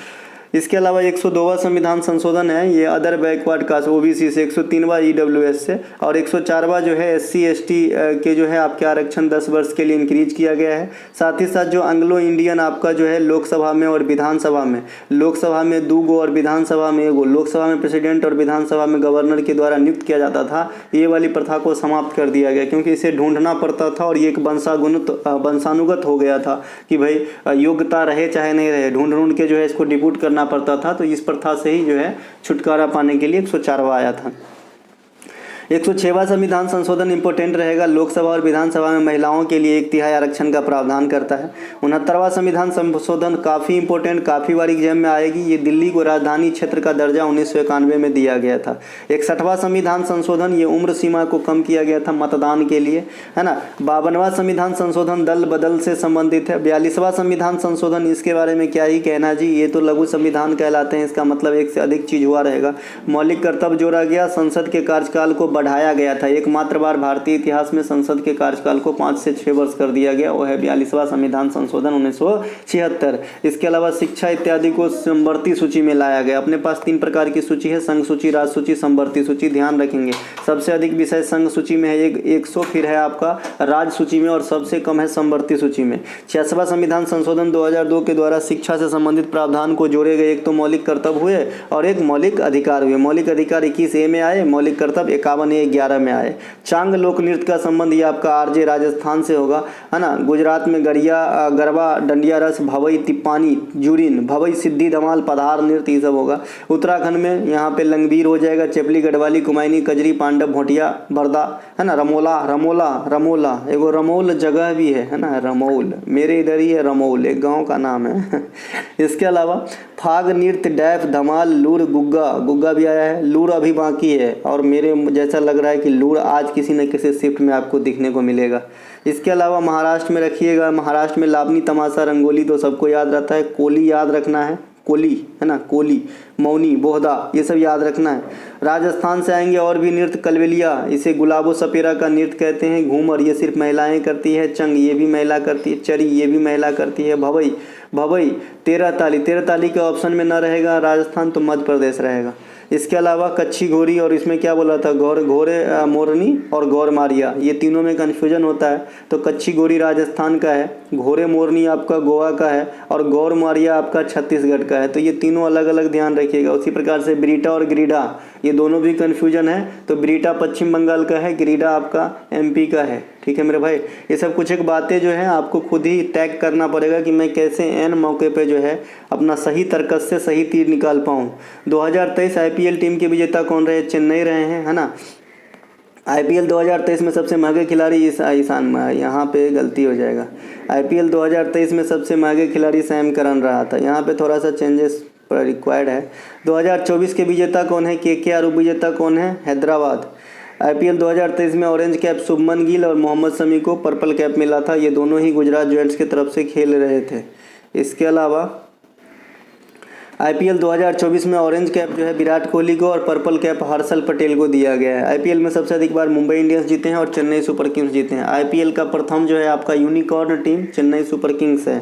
इसके अलावा 102वां संविधान संशोधन है, ये अदर बैकवर्ड कास्ट ओबीसी से। 103वां ईडब्ल्यूएस से, और 104वां जो है एससी एसटी के जो है आपके आरक्षण 10 वर्ष के लिए इंक्रीज किया गया है। साथ ही साथ जो एंग्लो इंडियन आपका जो है लोकसभा में और विधानसभा में, लोकसभा में 2 गो और विधानसभा में 1 गो, लोकसभा में प्रेसिडेंट और विधानसभा में गवर्नर के द्वारा नियुक्त किया जाता था, ये वाली प्रथा को समाप्त कर दिया गया, क्योंकि इसे ढूंढना पड़ता था और ये एक वंशानुगत हो गया था कि भाई योग्यता रहे चाहे नहीं रहे, ढूंढ के जो है इसको डिप्यूट करना पड़ता था। तो इस प्रथा से ही जो है छुटकारा पाने के लिए 104वां आया था। 106वां संविधान संशोधन इंपॉर्टेंट रहेगा। लोकसभा और विधानसभा में महिलाओं के लिए 1/3 आरक्षण का प्रावधान करता है। 69वां संविधान संशोधन काफ़ी इंपॉर्टेंट, काफ़ी बार एग्जाम में आएगी। ये दिल्ली को राजधानी क्षेत्र का दर्जा 1991 में दिया गया था। 61वां संविधान संशोधन, ये उम्र सीमा को कम किया गया था मतदान के लिए, है ना। 52वां संविधान संशोधन दल बदल से संबंधित है। 42वां संविधान संशोधन, इसके बारे में क्या ही कहना जी, ये तो लघु संविधान कहलाते हैं। इसका मतलब एक से अधिक चीज हुआ रहेगा। मौलिक कर्तव्य जोड़ा गया। संसद के कार्यकाल को बढ़ाया गया था। एकमात्र बार भारतीय इतिहास में संसद के कार्यकाल को 5 से 6 वर्ष कर दिया गया, वो है 42वां संविधान संशोधन 1976। इसके अलावा शिक्षा इत्यादि को समवर्ती सूची में लाया गया। अपने पास 3 प्रकार की सूची है, संघ सूची, राज सूची, समवर्ती सूची। ध्यान रखेंगे सबसे अधिक विषय संघ सूची में है 100, फिर है आपका राज्य सूची में, और सबसे कम है समवर्ती सूची में। 86वां संविधान संशोधन 2002 के द्वारा शिक्षा से संबंधित प्रावधान को जोड़े गए। एक तो मौलिक कर्तव्य हुए और एक मौलिक अधिकार हुए। मौलिक अधिकार 21A में आए, मौलिक कर्तव्य 51A 11 में आए। चांग लोक नृत्य का संबंध ये आपका आरजे राजस्थान से होगा, है ना। गुजरात में गरिया, गरबा, डंडिया रस, भवई, तिप्पानी, जुरीन, भवई, सिद्धि, धमाल, पधार नृत्य, ये सब होगा। उत्तराखंड में यहाँ पे लंगबीर हो जाएगा, चेपली, गढ़वाली, कुमायूनी, कजरी, पांडव, भोटिया, बरदा, है ना। रमोला, रमोला एगो रमोल जगह भी है ना, रमोल, मेरे इधर ही है रमोल, एक गांव का नाम है। इसके अलावा फाग नृत्य, डैफ, धमाल, लूर, गुग्गा भी आया है। लूर अभी बाकी है, और मेरे जैसा लग रहा है कि लूर आज किसी न किसी शिफ्ट में आपको दिखने को मिलेगा। इसके अलावा महाराष्ट्र में रखिएगा, महाराष्ट्र में लावनी, तमाशा, रंगोली तो सबको याद रहता है। कोली याद रखना है, कोली, है ना, कोली, मौनी, बोहदा, ये सब याद रखना है। राजस्थान से आएंगे और भी नृत्य, कलवेलिया, इसे गुलाबो सपेरा का नृत्य कहते हैं। घूमर, ये सिर्फ महिलाएं करती है। चंग, ये भी महिला करती है। चरी, ये भी महिला करती है। भवई, 13 ताली के ऑप्शन में न रहेगा राजस्थान, तो मध्य प्रदेश रहेगा। इसके अलावा कच्छी घोरी, और इसमें क्या बोला था, घोरे मोरनी और गौर मारिया, ये तीनों में कन्फ्यूजन होता है। तो कच्छी घोरी राजस्थान का है, घोरे मोरनी आपका गोवा का है, और गौर मारिया आपका छत्तीसगढ़ का है। तो ये तीनों अलग अलग ध्यान रखिएगा। उसी प्रकार से ब्रीटा और ग्रीडा, ये दोनों भी कन्फ्यूजन है। तो ब्रीटा पश्चिम बंगाल का है, ग्रीडा आपका MP का है। ठीक है मेरे भाई, ये सब कुछ एक बातें जो है आपको खुद ही टैग करना पड़ेगा कि मैं कैसे एन मौके पे जो है अपना सही तर्कस से सही तीर निकाल पाऊँ। 2023 IPL टीम के विजेता कौन रहे, चेन्नई रहे हैं, है ना। IPL 2023 में सबसे महंगे खिलाड़ी ईशान, यहाँ पे गलती हो जाएगा। IPL 2023 में सबसे महंगे खिलाड़ी सैम करन रहा था, यहाँ पे थोड़ा सा चेंजेस रिक्वायर्ड है। 2024 के विजेता कौन है, KKR, उप विजेता कौन है, हैदराबाद। IPL 2023 में ऑरेंज कैप शुभमन गिल और मोहम्मद शमी को पर्पल कैप मिला था। ये दोनों ही गुजरात जायंट्स की तरफ से खेल रहे थे। इसके अलावा IPL 2024 में ऑरेंज कैप जो है विराट कोहली को और पर्पल कैप हर्षल पटेल को दिया गया है। IPL में सबसे अधिक बार मुंबई इंडियंस जीते हैं और चेन्नई सुपर किंग्स जीते हैं। IPL का प्रथम जो है आपका unicorn team Chennai super Kings है।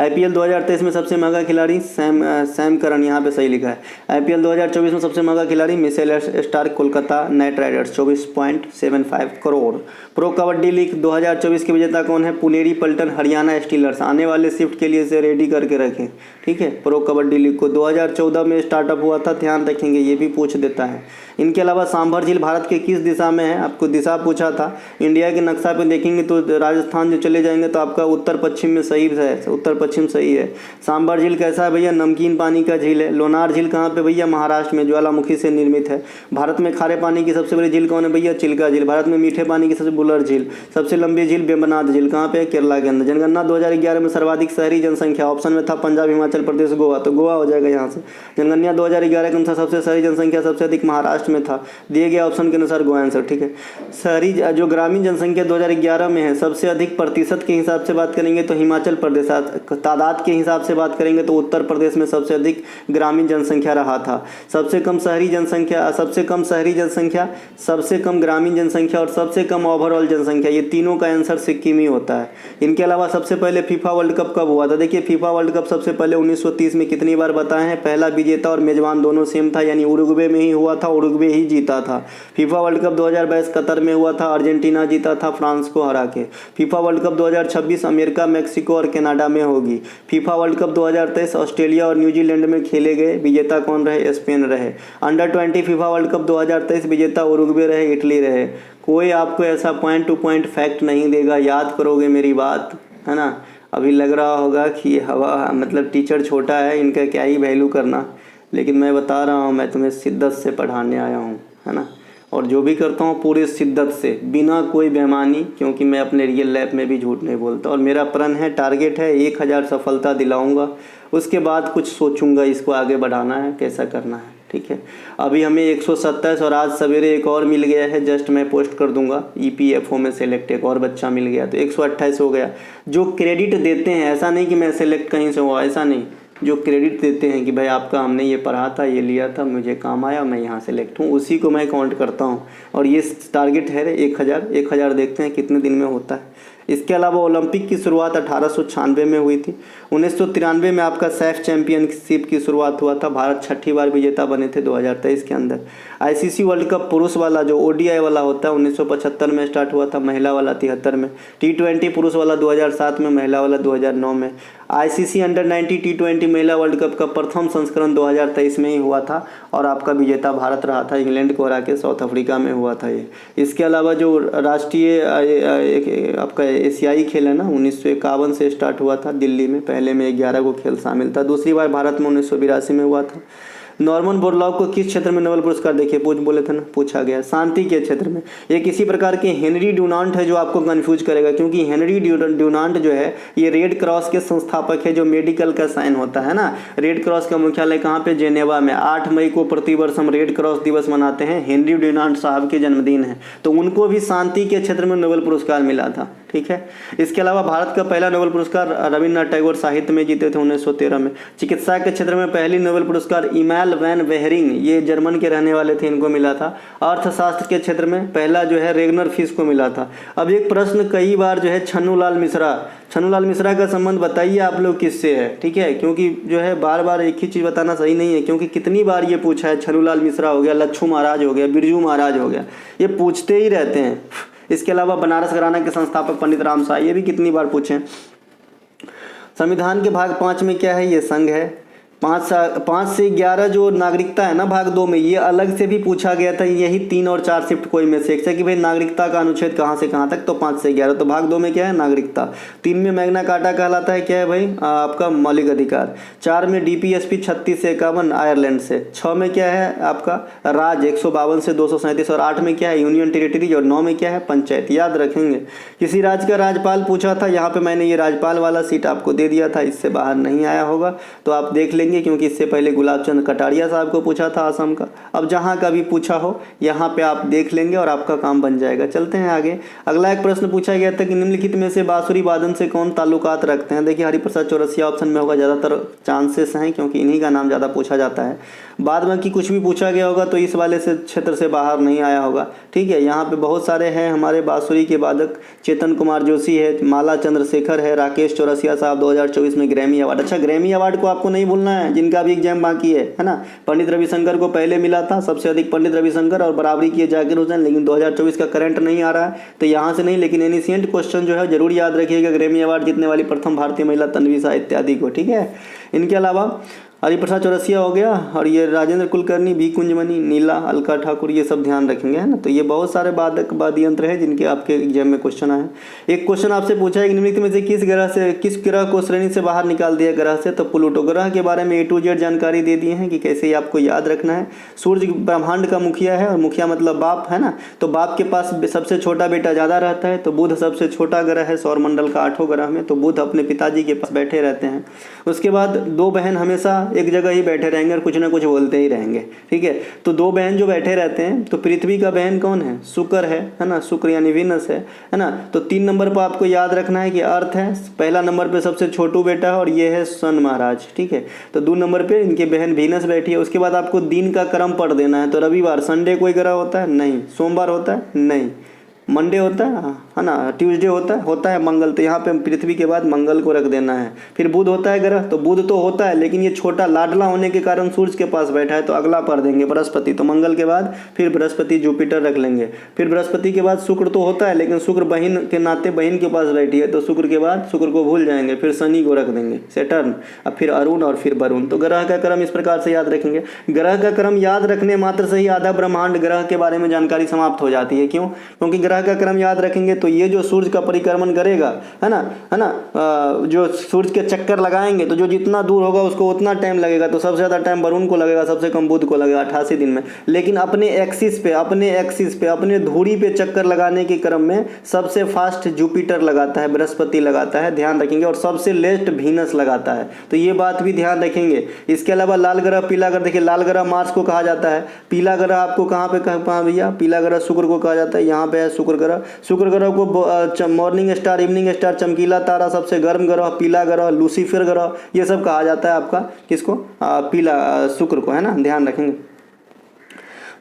IPL 2023 में सबसे महंगा खिलाड़ी सैम करन, यहाँ पे सही लिखा है। IPL 2024 में सबसे महंगा खिलाड़ी Mitchell Starc, Kolkata night Riders, 24.75 crore. Pro kabaddi league 2024 के विजेता कौन है, पुनेरी पल्टन, हरियाणा स्टीलर्स। आने वाले शिफ्ट के लिए इसे रेडी करके रखें, ठीक है। प्रो कबड्डी लीग को 2014 में स्टार्टअप हुआ था, ध्यान रखेंगे, ये भी पूछ देता है। इनके अलावा सांभर झील भारत के किस दिशा में है, आपको दिशा पूछा था। इंडिया के नक्शा पे देखेंगे तो राजस्थान जो चले जाएंगे तो आपका उत्तर पश्चिम में सही है, उत्तर पश्चिम सही है। सांभर झील कैसा है भैया, नमकीन पानी का झील है। लोनार झील कहाँ पे भैया, महाराष्ट्र में, ज्वालामुखी से निर्मित है। भारत में खारे पानी की सबसे बड़ी झील कौन है भैया, चिल्का झील। भारत में मीठे पानी की सबसे बुलर झील, सबसे लंबी झील वेम्बनाथ झील, कहाँ पे, केरला के अंदर। जनगणना 2011 में सर्वाधिक शहरी जनसंख्या, ऑप्शन में था पंजाब, हिमाचल प्रदेश, गोवा, तो गोवा हो जाएगा यहाँ से। जनगणना 2011 के अनुसार सबसे शहरी जनसंख्या सबसे अधिक महाराष्ट्र में था, दिए गए ऑप्शन के अनुसार गोवा आंसर, ठीक है। शहरी जो ग्रामीण जनसंख्या 2011 में है, सबसे अधिक प्रतिशत के हिसाब से बात करेंगे तो हिमाचल प्रदेश, तादाद के हिसाब से बात करेंगे तो उत्तर प्रदेश में सबसे अधिक ग्रामीण जनसंख्या रहा था। सबसे कम शहरी जनसंख्या, सबसे कम शहरी जनसंख्या, सबसे कम ग्रामीण जनसंख्या और सबसे कम ओवरऑल जनसंख्या, ये तीनों का आंसर सिक्किम ही होता है। इनके अलावा सबसे पहले फीफा वर्ल्ड कप कब हुआ था, देखिए फीफा वर्ल्ड कप सबसे पहले 1930 में, कितनी बार बताए हैं, पहला विजेता और मेजबान दोनों सेम था, यानी उरुग्वे में ही हुआ था, उरुग्वे ही जीता था। फीफा वर्ल्ड कप 2022 कतर में हुआ था, अर्जेंटीना जीता था फ्रांस को हरा के। FIFA world cup 2026 America, Mexico और कनाडा में होगी। फीफा वर्ल्ड कप 2023 ऑस्ट्रेलिया और न्यूजीलैंड में खेले गए, विजेता कौन रहे, स्पेन रहे। अंडर 20 फीफा वर्ल्ड कप 2023 विजेता उरुग्वे रहे, इटली रहे। कोई आपको ऐसा पॉइंट टू पॉइंट फैक्ट नहीं देगा, याद करोगे मेरी बात, है ना। अभी लग रहा होगा कि हवा मतलब टीचर छोटा है, इनका क्या ही वैल्यू करना, लेकिन मैं बता रहा हूँ, मैं तुम्हें शिद्दत से पढ़ाने आया हूँ, है ना। और जो भी करता हूँ पूरे शिद्दत से, बिना कोई बेईमानी, क्योंकि मैं अपने रियल लाइफ में भी झूठ नहीं बोलता। और मेरा प्रण है, टारगेट है 1000 सफलता दिलाऊंगा, उसके बाद कुछ सोचूंगा इसको आगे बढ़ाना है, कैसा करना है। ठीक है, अभी हमें 127 और आज सवेरे एक और मिल गया है, जस्ट मैं पोस्ट कर दूंगा। EPFO में सेलेक्ट एक और बच्चा मिल गया, तो 128 हो गया। जो क्रेडिट देते हैं, ऐसा नहीं कि मैं सेलेक्ट कहीं से हुआ, ऐसा नहीं, जो क्रेडिट देते हैं कि भाई आपका हमने ये पढ़ा था, ये लिया था, मुझे काम आया, मैं यहाँ सेलेक्ट हूँ, उसी को मैं काउंट करता हूँ। और ये टारगेट है 1000 देखते हैं कितने दिन में होता है। इसके अलावा ओलंपिक की शुरुआत 1896 में हुई थी। 1993 में आपका सैफ चैंपियनशिप की शुरुआत हुआ था। भारत 6ठी बार विजेता बने थे 2023 के अंदर। ICC वर्ल्ड कप पुरुष वाला जो ODI वाला होता है 1975 में स्टार्ट हुआ था, महिला वाला 73 में। T20 पुरुष वाला 2007 में, महिला वाला 2009 में। ICC अंडर 90 T20 महिला वर्ल्ड कप का प्रथम संस्करण 2023 में ही हुआ था और आपका विजेता भारत रहा था, इंग्लैंड को हरा के साउथ अफ्रीका में हुआ था ये। इसके अलावा जो राष्ट्रीय आपका एशियाई खेल है ना, 1951 से स्टार्ट हुआ था दिल्ली में, पहले में 11 को खेल शामिल था, दूसरी बार भारत में 1982 में हुआ था। नॉर्मन बोरलॉग को किस क्षेत्र में नोबेल पुरस्कार, देखिए बोले थे ना, पूछा गया शांति के क्षेत्र में। ये किसी प्रकार के हेनरी ड्यूनांट है जो आपको कंफ्यूज करेगा, क्योंकि हेनरी ड्यूनांट जो है ये रेड क्रॉस के संस्थापक है, जो मेडिकल का साइन होता है ना। रेड क्रॉस का मुख्यालय कहाँ पे, जेनेवा में। 8 मई को प्रतिवर्ष हम रेड क्रॉस दिवस मनाते हैं, हेनरी ड्यूनांट साहब के जन्मदिन है, तो उनको भी शांति के क्षेत्र में नोबेल पुरस्कार मिला था। ठीक है, इसके अलावा भारत का पहला नोबेल पुरस्कार रविन्द्रनाथ टैगोर साहित्य में जीते थे 1913 में। चिकित्सा के क्षेत्र में पहली नोबेल पुरस्कार इमैल वैन वेहरिंग, ये जर्मन के रहने वाले थे, इनको मिला था। अर्थशास्त्र के क्षेत्र में पहला जो है रेगनर फिश को मिला था। अब एक प्रश्न कई बार जो है छन्नूलाल मिश्रा का संबंध बताइए आप लोग किससे है। ठीक है, क्योंकि जो है बार बार एक ही चीज़ बताना सही नहीं है, क्योंकि कितनी बार ये पूछा है, छन्नूलाल मिश्रा हो गया, लच्छू महाराज हो गया, बिरजू महाराज हो गया, ये पूछते ही रहते हैं। इसके अलावा बनारस घराना के संस्थापक पंडित राम शाह, ये भी कितनी बार पूछे। संविधान के भाग 5 में क्या है, ये संघ है। 5 से 11 जो नागरिकता है ना भाग 2 में, ये अलग से भी पूछा गया था, यही 3 और 4 शिफ्ट कोई में से एक से कि भाई नागरिकता का अनुच्छेद कहाँ से कहाँ तक, तो 5 से 11, तो भाग 2 में क्या है, नागरिकता। 3 में मैग्ना कार्टा कहलाता है, क्या है भाई, आपका मौलिक अधिकार। 4 में DPSP 36 से 51 आयरलैंड से। 6 में क्या है आपका राज्य 152 से 237, और 8 में क्या है यूनियन टेरिटरीज, और 9 में क्या है पंचायत। याद रखेंगे। किसी राज्य का राज्यपाल पूछा था, यहाँ पे मैंने ये राज्यपाल वाला सीट आपको दे दिया था, इससे बाहर नहीं आया होगा तो आप देख लेंगे, क्योंकि इससे पहले गुलाब चंद कटारिया साहब को पूछा था असम का। अब जहां का भी पूछा हो यहाँ पे आप देख लेंगे और आपका काम बन जाएगा। चलते हैं आगे। अगला एक प्रश्न पूछा गया था कि निम्नलिखित में से बांसुरी वादन से कौन ताल्लुकात रखते हैं। देखिए हरिप्रसाद चौरसिया ऑप्शन में होगा, ज़्यादातर चांसेस हैं क्योंकि इन्हीं का नाम ज़्यादा पूछा जाता है। बाद में कि कुछ भी पूछा गया होगा तो इस वाले से क्षेत्र से बाहर नहीं आया होगा। ठीक है, यहाँ पे बहुत सारे हैं हमारे बांसुरी के वादक, चेतन कुमार जोशी है, माला चंद्रशेखर है, राकेश चौरसिया साहब 2024 में ग्रैमी अवार्ड। अच्छा, ग्रैमी अवार्ड को आपको नहीं भूलना है, जिनका भी एग्जाम बाकी है ना। पंडित रविशंकर को पहले मिला था, सबसे अधिक पंडित रविशंकर, और बराबरी किए जाकिर हुसैन, लेकिन 2024 का करंट नहीं आ रहा है तो यहाँ से नहीं, लेकिन एनिशिएंट क्वेश्चन जो है जरूर याद रखिएगा। ग्रैमी अवार्ड जीतने वाली प्रथम भारतीय महिला तन्वी शाह इत्यादि को। ठीक है, इनके अलावा हरिप्रसाद चौरसिया हो गया, और ये राजेंद्र कुलकर्णी, भी कुंजमणि, नीला, अलका ठाकुर, ये सब ध्यान रखेंगे, है ना। तो ये बहुत सारे वादक वाद्य यंत्र हैं जिनके आपके एग्जाम में क्वेश्चन आए। एक क्वेश्चन आपसे पूछा है कि निम्नलिखित में से किस ग्रह को श्रेणी से बाहर निकाल दिया ग्रह से, तो प्लूटो। ग्रह के बारे में A to Z जानकारी दे दिए हैं कि कैसे आपको याद रखना है। सूर्य ब्रह्मांड का मुखिया है, और मुखिया मतलब बाप, है ना। तो बाप के पास सबसे छोटा बेटा ज़्यादा रहता है, तो बुध सबसे छोटा ग्रह है सौर मंडल का 8 ग्रह में, तो बुध अपने पिताजी के पास बैठे रहते हैं। उसके बाद 2 बहन हमेशा एक जगह ही बैठे रहेंगे और कुछ ना कुछ बोलते ही रहेंगे। ठीक है, तो 2 बहन जो बैठे रहते हैं, तो पृथ्वी का बहन कौन है, शुक्र है ना, शुक्र यानी वीनस है ना। तो 3 नंबर पर आपको याद रखना है कि अर्थ है, पहला नंबर पे सबसे छोटू बेटा है, और ये है सन महाराज। ठीक है, तो 2 नंबर पे इनके बहन वीनस बैठी है। उसके बाद आपको दिन का क्रम पढ़ देना है। तो रविवार, संडे कोई ग्रह होता है नहीं, सोमवार होता है नहीं, मंडे होता है ना, ट्यूसडे होता है मंगल, तो यहाँ पे पृथ्वी के बाद मंगल को रख देना है। फिर बुध होता है ग्रह, तो बुध तो होता है लेकिन ये छोटा लाडला होने के कारण सूर्य के पास बैठा है, तो अगला पढ़ देंगे बृहस्पति। तो मंगल के बाद फिर बृहस्पति जुपिटर रख लेंगे। फिर बृहस्पति के बाद शुक्र तो होता है, लेकिन शुक्र बहन के नाते बहन के पास बैठी है, तो शुक्र के बाद शुक्र को भूल जाएंगे, फिर शनि को रख देंगे, सेटर्न, अब फिर अरुण, और फिर वरुण। तो ग्रह का क्रम इस प्रकार से याद रखेंगे। ग्रह का क्रम याद रखने मात्र से ही आधा ब्रह्मांड ग्रह के बारे में जानकारी समाप्त हो जाती है। क्यों? क्योंकि ग्रह ग्रह का क्रम याद रखेंगे तो ये जो सूर्य का परिक्रमण करेगा, है ना, जो सूर्य के चक्कर लगाएंगे तो जो जितना दूर होगा उसको उतना टाइम लगेगा। तो सबसे ज़्यादा टाइम वरुण को लगेगा, सबसे कम बुध को लगेगा 88 दिन में। लेकिन अपने एक्सिस पे अपने धुरी पे चक्कर लगाने के क्रम में सबसे फास्ट जुपिटर लगाता है, बृहस्पति लगाता है, ध्यान रखेंगे। और सबसे लेस्ट वीनस लगाता है, तो ये बात भी ध्यान रखेंगे। इसके अलावा लाल ग्रह पीला ग्रह, देखिए लाल ग्रह मार्स को कहा जाता है, पीला ग्रह आपको कहाँ पे कहा भैया, पीला ग्रह शुक्र को कहा जाता है, यहाँ पे है शुक्र ग्रह। शुक्र ग्रह को मॉर्निंग स्टार, इवनिंग स्टार, चमकीला तारा, सबसे गर्म ग्रह, पीला ग्रह, लूसीफर ग्रह, ये सब कहा जाता है आपका किसको, पीला शुक्र को, है ना, ध्यान रखेंगे।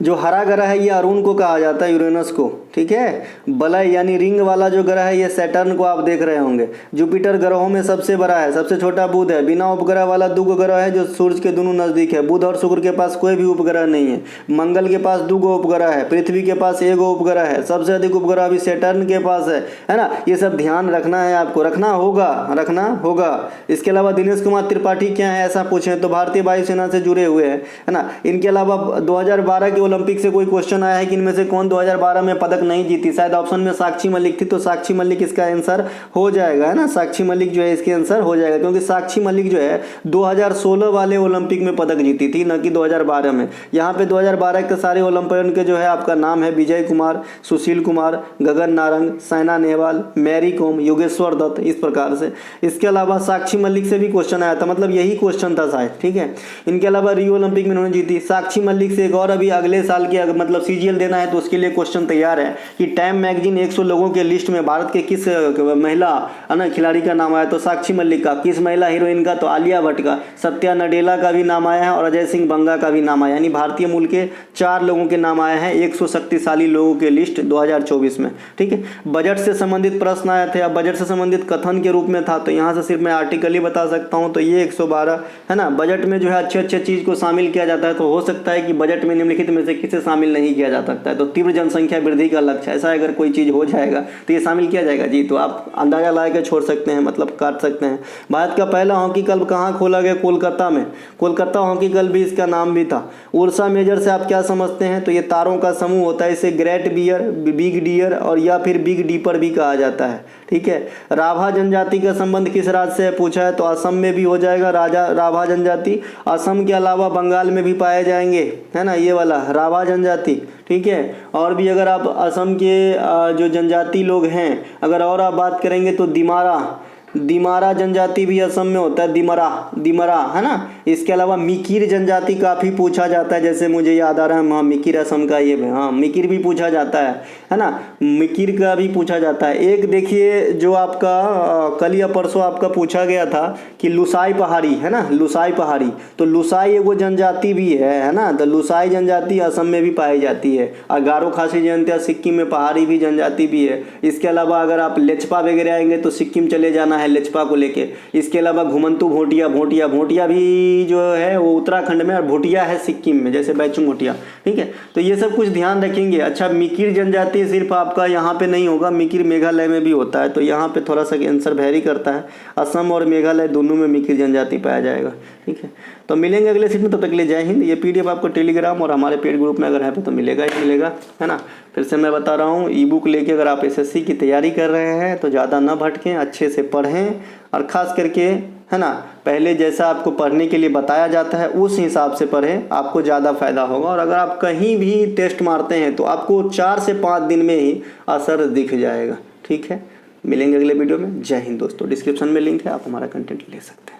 जो हरा ग्रह है ये अरुण को कहा जाता है, यूरेनस को, ठीक है। बलय यानी रिंग वाला जो ग्रह है ये सैटर्न को आप देख रहे होंगे। जुपिटर ग्रहों में सबसे बड़ा है, सबसे छोटा बुध है। बिना उपग्रह वाला दुगो ग्रह है जो सूर्य के दोनों नजदीक है। बुध और शुक्र के पास कोई भी उपग्रह नहीं है। मंगल के पास 2 उपग्रह है, पृथ्वी के पास 1 उपग्रह है, सबसे अधिक उपग्रह अभी सैटर्न के पास है ना। ये सब ध्यान रखना है, आपको रखना होगा। इसके अलावा दिनेश कुमार त्रिपाठी क्या है ऐसा पूछें तो भारतीय वायुसेना से जुड़े हुए हैं, है ना। इनके अलावा 2012 के ओलंपिक से कोई क्वेश्चन आया है कि इनमें से कौन 2012 में पदक नहीं जीती, शायद ऑप्शन में साक्षी मलिक थी, तो साक्षी मलिक इसका आंसर हो जाएगा, है ना। साक्षी मलिक जो है इसके आंसर हो जाएगा, क्योंकि साक्षी मलिक जो है 2016 वाले ओलंपिक में पदक जीती थी, न कि 2012 में। यहाँ पे 2012 के सारे ओलंपियन के जो है आपका नाम है विजय कुमार, सुशील कुमार, गगन नारंग, साइना नेहवाल, मैरी कॉम, योगेश्वर दत्त, इस प्रकार से। इसके अलावा साक्षी मलिक से भी क्वेश्चन आया था, मतलब यही क्वेश्चन था शायद, ठीक है। इनके अलावा रियो ओलंपिक में उन्होंने जीती। साक्षी मलिक से एक और अभी अगले साल के मतलब सीजीएल देना है तो उसके लिए क्वेश्चन तैयार है कि टाइम मैगजीन 100 लोगों के लिस्ट में भारत के किस महिला खिलाड़ी का नाम आया, तो साक्षी मलिक का। किस महिला हीरोइन का, तो आलिया भट्ट का। सत्या नडेला का भी नाम आया है और अजय सिंह बंगा का भी नाम आया, यानी भारतीय मूल के 4 लोगों के नाम आए हैं 100 शक्तिशाली लोगों के लिस्ट 2024 में, ठीक है। बजट से संबंधित प्रश्न आए थे, अब बजट से संबंधित कथन के रूप में था, तो यहाँ से सिर्फ मैं आर्टिकल ही बता सकता हूँ। तो ये 112 है ना। बजट में जो है अच्छे चीज़ को शामिल किया जाता है, तो हो सकता है कि बजट में निम्नलिखित में से किसे शामिल नहीं किया जा सकता है। तो तीव्र जनसंख्या वृद्धि का लक्ष्य, ऐसा अगर कोई चीज़ हो जाएगा तो ये शामिल किया जाएगा जी, तो आप अंदाजा लगा के छोड़ सकते हैं, मतलब काट सकते हैं। भारत का पहला हॉकी क्लब कहाँ खोला गया, कोलकाता में। कोलकाता हॉकी क्लब भी इसका नाम भी था। उर्सा मेजर से आप क्या समझते हैं, तो ये तारों का समूह होता है, इसे ग्रेट बियर, बिग डियर और या फिर बिग डीपर भी कहा जाता है, ठीक है। राभा जनजाति का संबंध किस राज्य से पूछा है, तो असम में भी हो जाएगा। राभा जनजाति असम के अलावा बंगाल में भी पाए जाएंगे, है ना, ये वाला राभा जनजाति, ठीक है। और भी अगर आप असम के जो जनजाति लोग हैं, अगर और आप बात करेंगे तो दिमारा जनजाति भी असम में होता है, दिमरा, है ना। इसके अलावा मिकिर जनजाति काफ़ी पूछा जाता है, जैसे मुझे याद आ रहा है, हाँ मिकिर असम का ये, हाँ मिकिर भी पूछा जाता है ना, मिकिर का भी पूछा जाता है। एक देखिए जो आपका कल या परसों आपका पूछा गया था कि लुसाई पहाड़ी, है ना, लुसाई पहाड़ी, तो लुसाई एगो जनजाति भी है ना। तो लुसाई जनजाति असम में भी पाई जाती है। और गारो खासी जनजाति सिक्किम में, पहाड़ी भी जनजाति भी है। इसके अलावा अगर आप लेचपा वगैरह आएंगे तो सिक्किम चले जाना है लेचपा को लेके। इसके अलावा घुमंतु भोटिया भी जो है वो उत्तराखंड में, और भोटिया है सिक्किम में, जैसे बैचुंग भोटिया, ठीक है। तो ये सब कुछ ध्यान रखेंगे। अच्छा, मिकिर जनजाति सिर्फ आपका यहाँ पे नहीं होगा, मिकिर मेघालय में भी होता है, तो यहाँ पे थोड़ा सा आंसर वेरी करता है। असम और मेघालय दोनों में मिकिर जनजाति पाया जाएगा, ठीक है। तो मिलेंगे अगले सीट में, तब तक के लिए जय हिंद। ये पीडीएफ आपको टेलीग्राम और हमारे पेड ग्रुप में अगर है तो मिलेगा ही मिलेगा, है ना। फिर से मैं बता रहा हूँ, ई बुक लेके अगर आप एसएससी की तैयारी कर रहे हैं तो ज़्यादा ना भटकें, अच्छे से पढ़ें, और ख़ास करके, है ना, पहले जैसा आपको पढ़ने के लिए बताया जाता है उस हिसाब से पढ़ें, आपको ज़्यादा फायदा होगा। और अगर आप कहीं भी टेस्ट मारते हैं तो आपको 4 से 5 दिन में ही असर दिख जाएगा, ठीक है। मिलेंगे अगले वीडियो में। जय हिंद दोस्तों। डिस्क्रिप्शन में लिंक है, आप हमारा कंटेंट ले सकते हैं।